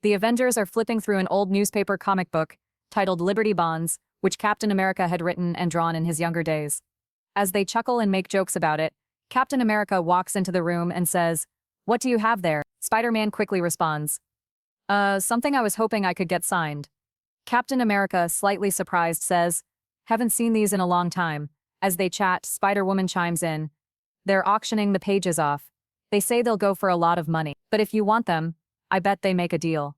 The Avengers are flipping through an old newspaper comic book titled Liberty Bonds, which Captain America had written and drawn in his younger days. As they chuckle and make jokes about it, Captain America walks into the room and says, "What do you have there?" Spider-Man quickly responds, Something I was hoping I could get signed." Captain America, slightly surprised, says, "Haven't seen these in a long time." As they chat, Spider-Woman chimes in. "They're auctioning the pages off. They say they'll go for a lot of money. But if you want them, I bet they make a deal."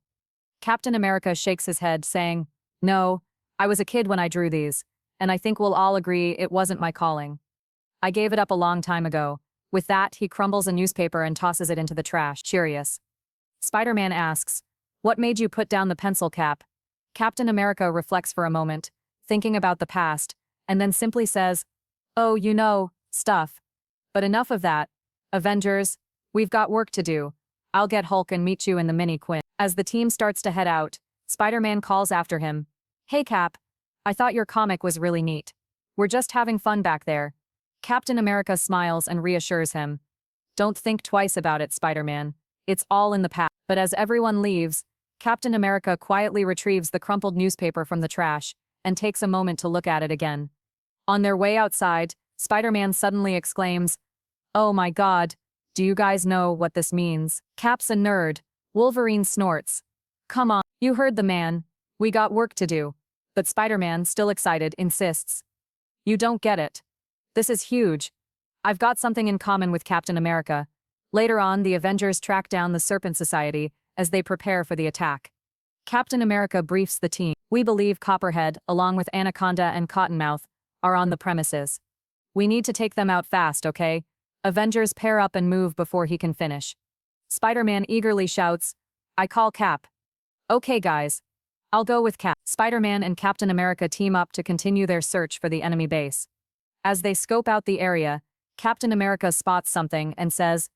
Captain America shakes his head, saying, "No, I was a kid when I drew these, and I think we'll all agree it wasn't my calling. I gave it up a long time ago." With that, he crumbles a newspaper and tosses it into the trash. Curious. Spider-Man asks, "What made you put down the pencil, Cap?" Captain America reflects for a moment, thinking about the past, and then simply says, "Oh, stuff. But enough of that. Avengers, we've got work to do. I'll get Hulk and meet you in the mini-quinn." As the team starts to head out, Spider-Man calls after him. "Hey Cap, I thought your comic was really neat. We're just having fun back there." Captain America smiles and reassures him. "Don't think twice about it, Spider-Man. It's all in the past." But as everyone leaves, Captain America quietly retrieves the crumpled newspaper from the trash and takes a moment to look at it again. On their way outside, Spider-Man suddenly exclaims, "Oh my God, do you guys know what this means?" Cap's a nerd. Wolverine snorts. "Come on, you heard the man. We got work to do." But Spider-Man, still excited, insists, "You don't get it. This is huge. I've got something in common with Captain America." Later on, the Avengers track down the Serpent Society as they prepare for the attack. Captain America briefs the team. "We believe Copperhead, along with Anaconda and Cottonmouth, are on the premises. We need to take them out fast, okay? Avengers pair up and move before he can finish." Spider-Man eagerly shouts, "I call Cap." "Okay guys. I'll go with Cap." Spider-Man and Captain America team up to continue their search for the enemy base. As they scope out the area, Captain America spots something and says,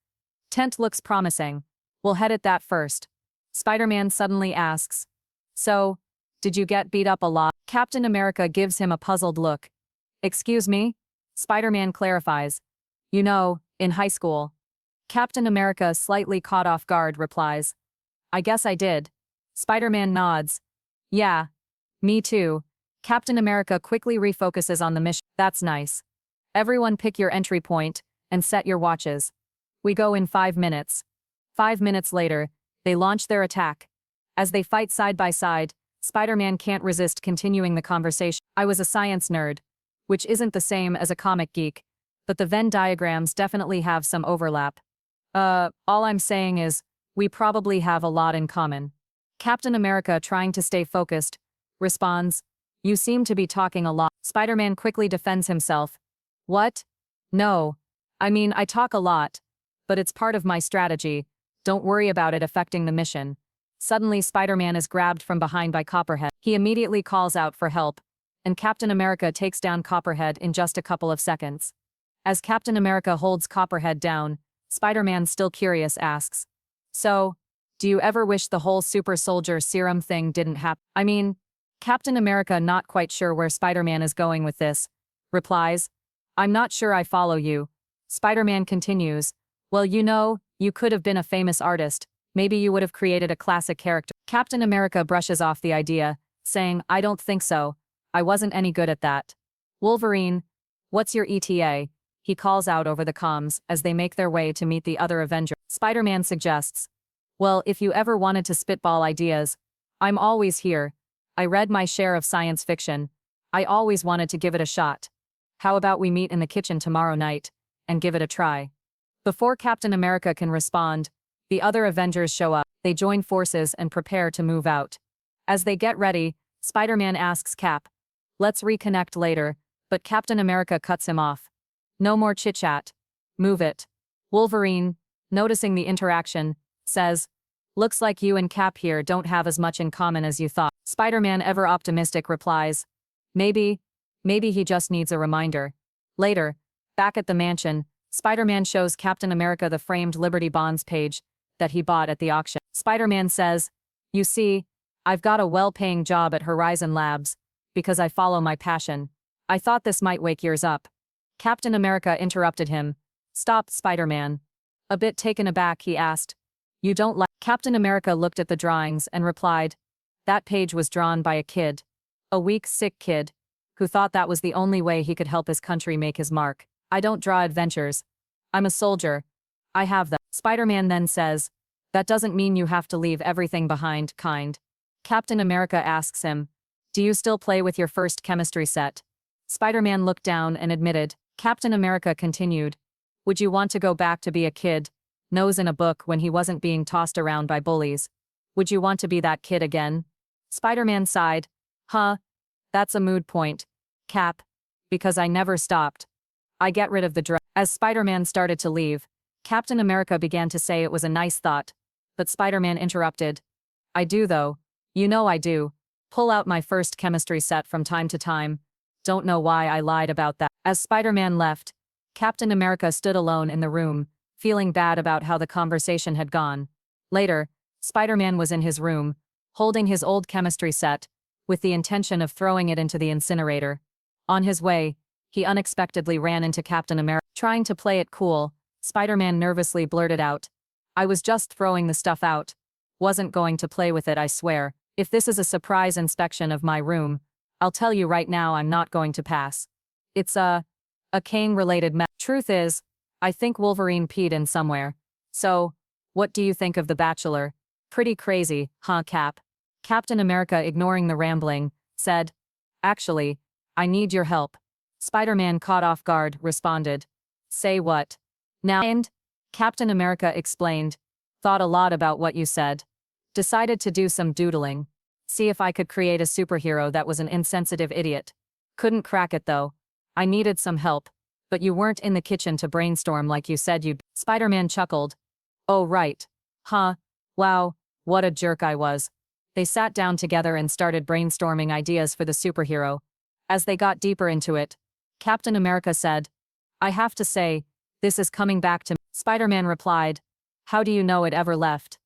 "Tent looks promising. We'll head at that first." Spider-Man suddenly asks, "So, did you get beat up a lot?" Captain America gives him a puzzled look. "Excuse me?" Spider-Man clarifies, "In high school." Captain America, slightly caught off guard, replies, "I guess I did." Spider-Man nods. "Yeah, me too." Captain America quickly refocuses on the mission. "That's nice. Everyone pick your entry point and set your watches. We go in 5 minutes." 5 minutes later, they launch their attack. As they fight side by side, Spider-Man can't resist continuing the conversation. "I was a science nerd," which isn't the same as a comic geek, but the Venn diagrams definitely have some overlap. All I'm saying is, we probably have a lot in common." Captain America, trying to stay focused, responds, "You seem to be talking a lot." Spider-Man quickly defends himself. "What? No. I mean, I talk a lot, but it's part of my strategy. Don't worry about it affecting the mission." Suddenly, Spider-Man is grabbed from behind by Copperhead. He immediately calls out for help, and Captain America takes down Copperhead in just a couple of seconds. As Captain America holds Copperhead down, Spider-Man, still curious, asks, "So, do you ever wish the whole super soldier serum thing didn't happen?" I mean, Captain America, not quite sure where Spider-Man is going with this, replies, "I'm not sure I follow you." Spider-Man continues, "Well, you could have been a famous artist. Maybe you would have created a classic character." Captain America brushes off the idea, saying, "I don't think so. I wasn't any good at that." "Wolverine, what's your ETA?" he calls out over the comms as they make their way to meet the other Avenger. Spider-Man suggests, "Well, if you ever wanted to spitball ideas, I'm always here. I read my share of science fiction. I always wanted to give it a shot. How about we meet in the kitchen tomorrow night and give it a try?" Before Captain America can respond, the other Avengers show up. They join forces and prepare to move out. As they get ready, Spider-Man asks Cap, "Let's reconnect later," but Captain America cuts him off. "No more chit-chat. Move it." Wolverine, noticing the interaction, says, "Looks like you and Cap here don't have as much in common as you thought." Spider-Man, ever optimistic, replies, Maybe he just needs a reminder." Later, back at the mansion, Spider-Man shows Captain America the framed Liberty Bonds page that he bought at the auction. Spider-Man says, "You see, I've got a well-paying job at Horizon Labs because I follow my passion. I thought this might wake yours up." Captain America interrupted him. "Stop, Spider-Man." A bit taken aback, he asked, You don't like. Captain America looked at the drawings and replied, that page was drawn by a kid. A weak, sick kid, who thought that was the only way he could help his country make his mark. I don't draw adventures. I'm a soldier. I have them. Spider-Man then says, that doesn't mean you have to leave everything behind, kind. Captain America asks him, do you still play with your first chemistry set? Spider-Man looked down and admitted. Captain America continued, would you want to go back to be a kid, nose in a book when he wasn't being tossed around by bullies? Would you want to be that kid again? Spider-Man sighed. Huh? That's a mood point, Cap. Because I never stopped. I get rid of the drug. As Spider-Man started to leave, Captain America began to say it was a nice thought, but Spider-Man interrupted. I do though. You know I do. Pull out my first chemistry set from time to time. Don't know why I lied about that. As Spider-Man left, Captain America stood alone in the room, feeling bad about how the conversation had gone. Later, Spider-Man was in his room, holding his old chemistry set, with the intention of throwing it into the incinerator. On his way, he unexpectedly ran into Captain America. Trying to play it cool, Spider-Man nervously blurted out, I was just throwing the stuff out. Wasn't going to play with it, I swear. If this is a surprise inspection of my room, I'll tell you right now I'm not going to pass. It's a Kane-related Truth is, I think Wolverine peed in somewhere. So, what do you think of The Bachelor? Pretty crazy, huh, Cap? Captain America, ignoring the rambling, said, actually, I need your help. Spider-Man, caught off guard, responded, say what? Now, and Captain America explained, thought a lot about what you said. Decided to do some doodling. See if I could create a superhero that was an insensitive idiot. Couldn't crack it though. I needed some help. But you weren't in the kitchen to brainstorm like you said you'd. Spider-Man chuckled. Oh right. Huh. Wow, what a jerk I was. They sat down together and started brainstorming ideas for the superhero. As they got deeper into it, Captain America said, I have to say, this is coming back to me. Spider-Man replied, how do you know it ever left?